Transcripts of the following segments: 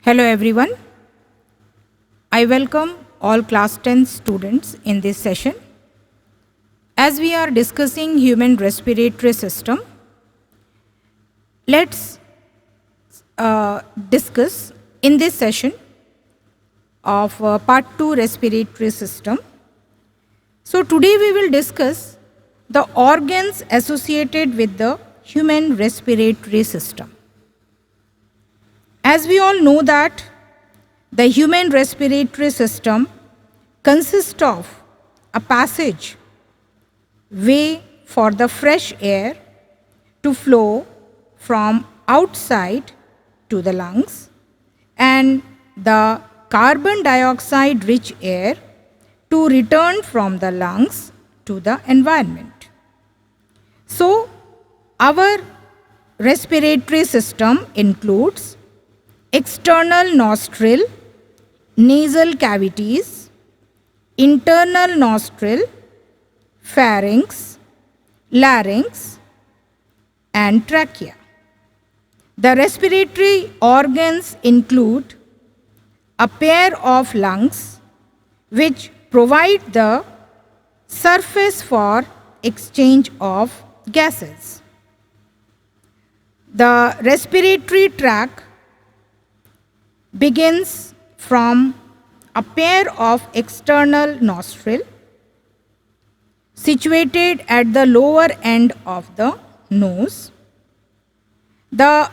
Hello everyone. I welcome all class 10 students in this session. As we are discussing human respiratory system, let's discuss in this session of part 2 respiratory system. So today we will discuss the organs associated with the human respiratory system. As we all know that the human respiratory system consists of a passage way for the fresh air to flow from outside to the lungs and the carbon dioxide rich air to return from the lungs to the environment. So our respiratory system includes external nostril, nasal cavities, internal nostril, pharynx, larynx, and trachea. The respiratory organs include a pair of lungs which provide the surface for exchange of gases. The respiratory tract begins from a pair of external nostril situated at the lower end of the nose. The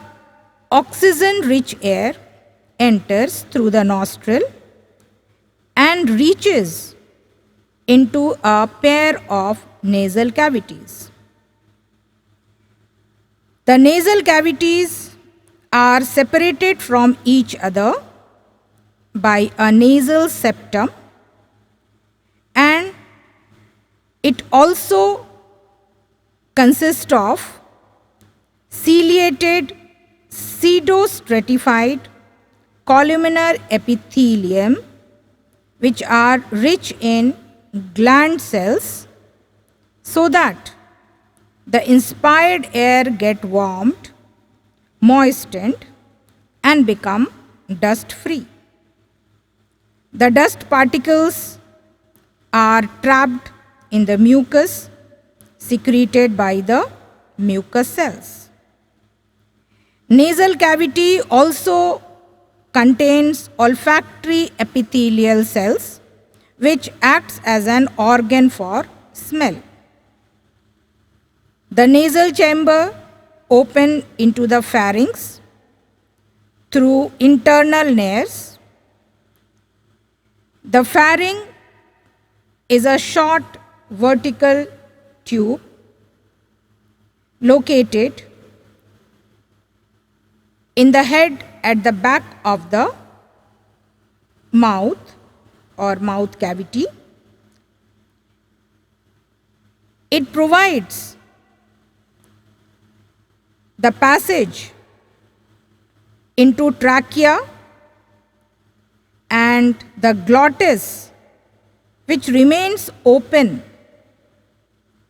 oxygen-rich air enters through the nostril and reaches into a pair of nasal cavities. The nasal cavities are separated from each other by a nasal septum, and it also consists of ciliated pseudostratified columnar epithelium which are rich in gland cells so that the inspired air get warmed, moistened, and become dust free. The dust particles are trapped in the mucus secreted by the mucus cells. Nasal cavity also contains olfactory epithelial cells which acts as an organ for smell. The nasal chamber open into the pharynx through internal nares. The pharynx is a short vertical tube located in the head at the back of the mouth or mouth cavity. It provides the passage into trachea and the glottis, which remains open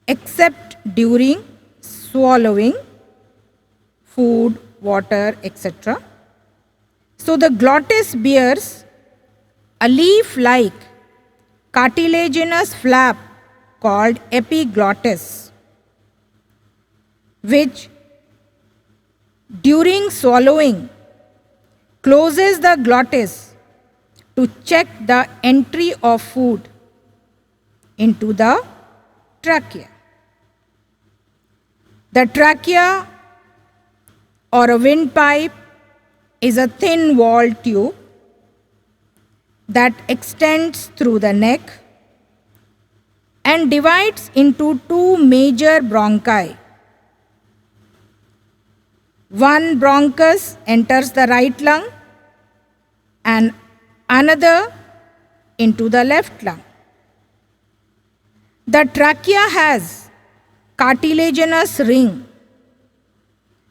except during swallowing food, water, etc. So the glottis bears a leaf-like cartilaginous flap called epiglottis, which during swallowing closes the glottis to check the entry of food into the trachea. The trachea or a windpipe is a thin-walled tube that extends through the neck and divides into two major bronchi. One bronchus enters the right lung and another into the left lung. The trachea has cartilaginous ring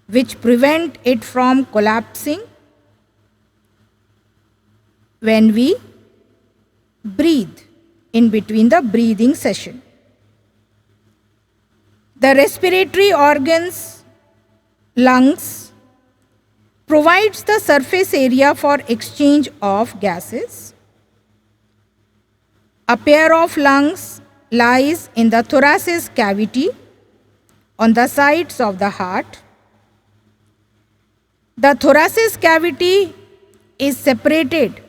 which prevent it from collapsing when we breathe in between the breathing session. The respiratory organs, lungs, provides the surface area for exchange of gases. A pair of lungs lies in the thoracic cavity on the sides of the heart. The thoracic cavity is separated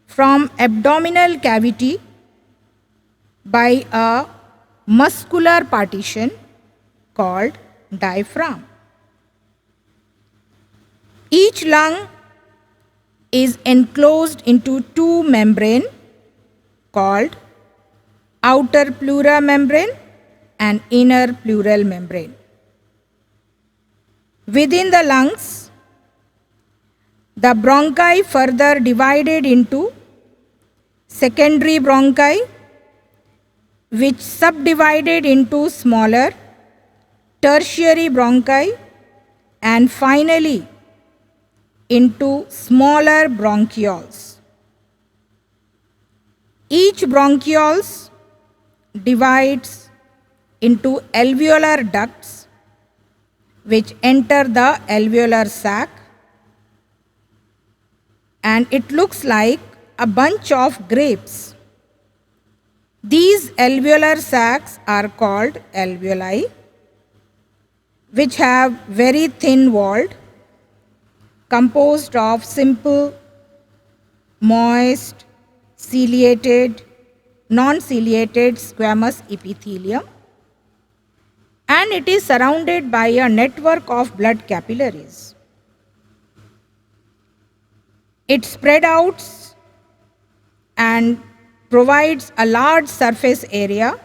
from abdominal cavity by a muscular partition called diaphragm. Each lung is enclosed into two membranes called outer pleural membrane and inner pleural membrane. Within the lungs, the bronchi further divided into secondary bronchi, which subdivided into smaller tertiary bronchi, and finally into smaller bronchioles. Each bronchioles divides into alveolar ducts which enter the alveolar sac, and it looks like a bunch of grapes. These alveolar sacs are called alveoli, which have very thin walled, composed of simple, moist, ciliated, non-ciliated squamous epithelium, and it is surrounded by a network of blood capillaries. It spread out and provides a large surface area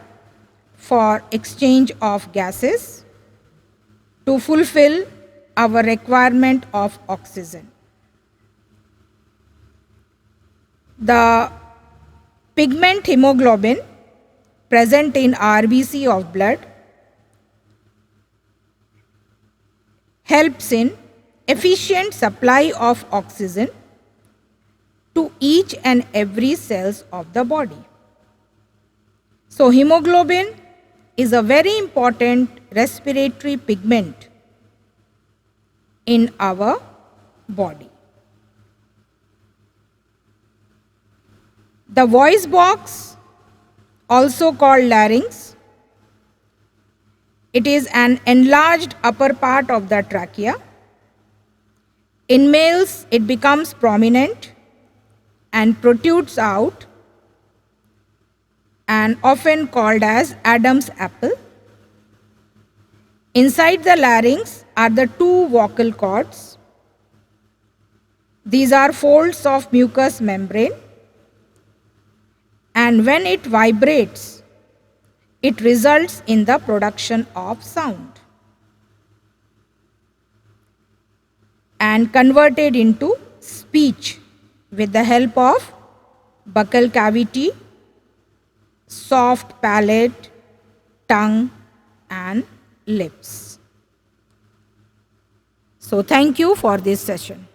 for exchange of gases to fulfill our requirement of oxygen. The pigment hemoglobin present in RBC of blood helps in efficient supply of oxygen to each and every cells of the body. So hemoglobin is a very important respiratory pigment in our body. The voice box, also called larynx, it is an enlarged upper part of the trachea. In males, it becomes prominent and protrudes out and often called as Adam's apple. Inside the larynx are the two vocal cords. These are folds of mucous membrane, and when it vibrates, it results in the production of sound and converted into speech with the help of buccal cavity, soft palate, tongue, and lips. So thank you for this session.